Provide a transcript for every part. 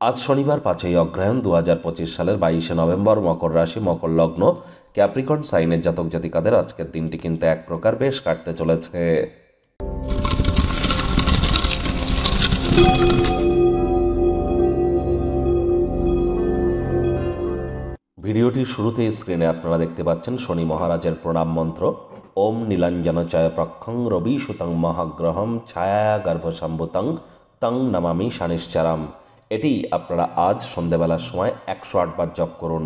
আজ শনিবার 5ই অগ্রহায়ণ 2025 সালের 22শে নভেম্বর। মকর রাশি, মকর লগ্ন, ক্যাপ্রিকর্ন সাইনের জাতক জাতিকাদের আজকের দিনটি কিন্তু এক প্রকার বেশ কাটতে চলেছে। ভিডিওটির শুরুতেই স্ক্রিনে আপনারা দেখতে পাচ্ছেন শনি মহারাজের প্রণাম মন্ত্র। ওম নীলাঞ্জন চয় প্রক্ষং রবি সুতং মহাগ্রহম ছায়া গর্ভসম্ভুতং তং নমামি শানিশ্চারাম। এটি আপনারা আজ সন্ধ্যেবেলার সময় 108 বার জপ করুন।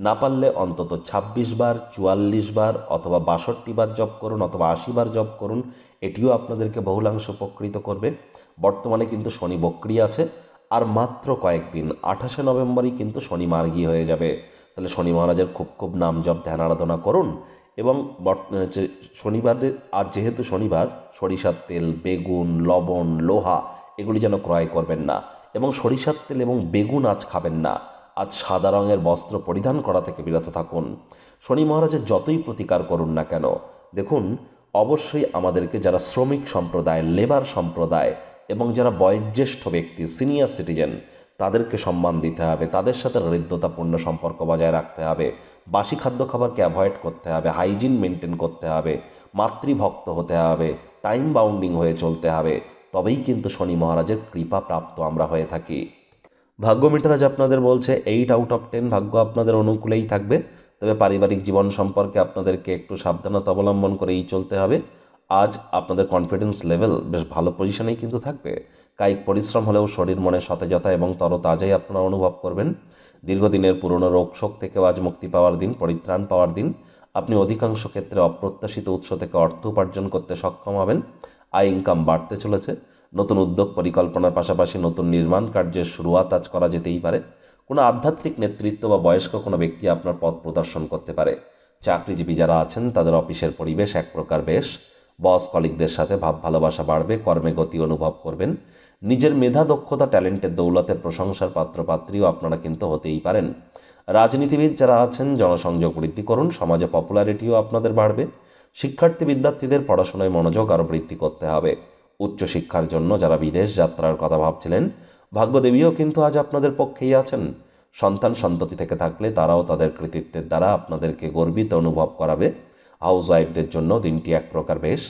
না পারলে অন্তত 26 বার, 44 বার অথবা 62 বার জপ করুন, অথবা 80 বার জপ করুন। এটিও আপনাদেরকে বহুলাংশ উপকৃত করবে। বর্তমানে কিন্তু শনি বক্রি আছে, আর মাত্র কয়েকদিন, 28শে নভেম্বরই কিন্তু শনি মার্গী হয়ে যাবে। তাহলে শনি মহারাজের খুব নাম জপ ধ্যান আরাধনা করুন। এবং শনিবারে, আজ যেহেতু শনিবার, সরিষার তেল, বেগুন, লবণ, লোহা এগুলি যেন ক্রয় করবেন না। এবং সরিষার তেল এবং বেগুন আজ খাবেন না। আজ সাদা রঙের বস্ত্র পরিধান করা থেকে বিরত থাকুন। শনি মহারাজের যতই প্রতিকার করুন না কেন, দেখুন, অবশ্যই আমাদেরকে যারা শ্রমিক সম্প্রদায়, লেবার সম্প্রদায় এবং যারা বয়োজ্যেষ্ঠ ব্যক্তি, সিনিয়র সিটিজেন, তাদেরকে সম্মান দিতে হবে। তাদের সাথে হৃদ্যতাপূর্ণ সম্পর্ক বজায় রাখতে হবে। বাসি খাদ্য খাবারকে অ্যাভয়েড করতে হবে। হাইজিন মেনটেন করতে হবে। মাতৃভক্ত হতে হবে। টাইম বাউন্ডিং হয়ে চলতে হবে। তবেই কিন্তু শনি মহারাজের কৃপা প্রাপ্ত আমরা হয়ে থাকি। ভাগ্য মিটার আজ আপনাদের বলছে 8 আউট অফ 10 ভাগ্য আপনাদের অনুকূলেই থাকবে। তবে পারিবারিক জীবন সম্পর্কে আপনাদেরকে একটু সাবধানতা অবলম্বন করেই চলতে হবে। আজ আপনাদের কনফিডেন্স লেভেল বেশ ভালো পজিশনেই কিন্তু থাকবে। কায়িক পরিশ্রম হলেও শরীর মনে সতেজতা এবং তরতাজাই আপনারা অনুভব করবেন। দীর্ঘদিনের পুরনো রোগশোক থেকেও আজ মুক্তি পাওয়ার দিন, পরিত্রাণ পাওয়ার দিন। আপনি অধিকাংশ ক্ষেত্রে অপ্রত্যাশিত উৎস থেকে অর্থ উপার্জন করতে সক্ষম হবেন। আয় ইনকাম বাড়তে চলেছে। নতুন উদ্যোগ পরিকল্পনার পাশাপাশি নতুন নির্মাণ কার্যের শুরুয়াত আজ করা যেতেই পারে। কোনো আধ্যাত্মিক নেতৃত্ব বা বয়স্ক কোনো ব্যক্তি আপনার পথ প্রদর্শন করতে পারে। চাকরিজীবী যারা আছেন তাদের অফিসের পরিবেশ এক প্রকার বেশ। বস কলিগদের সাথে ভাব ভালোবাসা বাড়বে। কর্মে গতি অনুভব করবেন। নিজের মেধা, দক্ষতা, ট্যালেন্টের দৌলতে প্রশংসার পাত্রপাত্রীও আপনারা কিন্তু হতেই পারেন। রাজনীতিবিদ যারা আছেন জনসংযোগ বৃদ্ধি করুন। সমাজে পপুলারিটিও আপনাদের বাড়বে। শিক্ষার্থী বিদ্যার্থীদের পড়াশোনায় মনোযোগ আরও বৃদ্ধি করতে হবে। উচ্চশিক্ষার জন্য যারা বিদেশ যাত্রার কথা ভাবছিলেন, ভাগ্যদেবীও কিন্তু আজ আপনাদের পক্ষেই আছেন। সন্তান সন্ততি থেকে থাকলে তারাও তাদের কৃতিত্বের দ্বারা আপনাদেরকে গর্বিত অনুভব করাবে। হাউস ওয়াইফদের জন্য দিনটি এক প্রকার বেশ।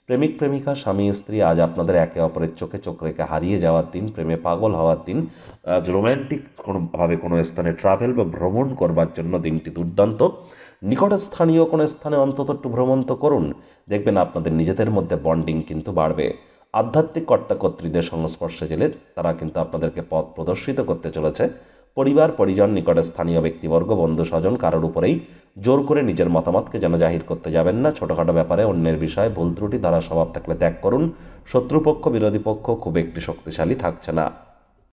প্রেমিক প্রেমিকা, স্বামী স্ত্রী আজ আপনাদের একে অপরের চোখে চোখ রেখে হারিয়ে যাওয়ার দিন, প্রেমে পাগল হওয়ার দিন। আজ রোম্যান্টিক কোনোভাবে কোনো স্থানে ট্রাভেল বা ভ্রমণ করবার জন্য দিনটি দুর্দান্ত। নিকটস্থানীয় কোনো স্থানে অন্তত একটু ভ্রমণ তো করুন। দেখবেন আপনাদের নিজেদের মধ্যে বন্ডিং কিন্তু বাড়বে। আধ্যাত্মিক কর্তাকর্ত্রীদের সংস্পর্শে গেলে তারা কিন্তু আপনাদেরকে পথ প্রদর্শিত করতে চলেছে। পরিবার পরিজন, নিকটে স্থানীয় ব্যক্তিবর্গ, বন্ধু স্বজন কারোর উপরেই জোর করে নিজের মতামতকে যেন জাহির করতে যাবেন না। ছোটোখাটো ব্যাপারে অন্যের বিষয়ে ভুল ত্রুটি দ্বারা স্বভাব থাকলে ত্যাগ করুন। শত্রুপক্ষ, বিরোধী পক্ষ খুব একটি শক্তিশালী থাকছে না।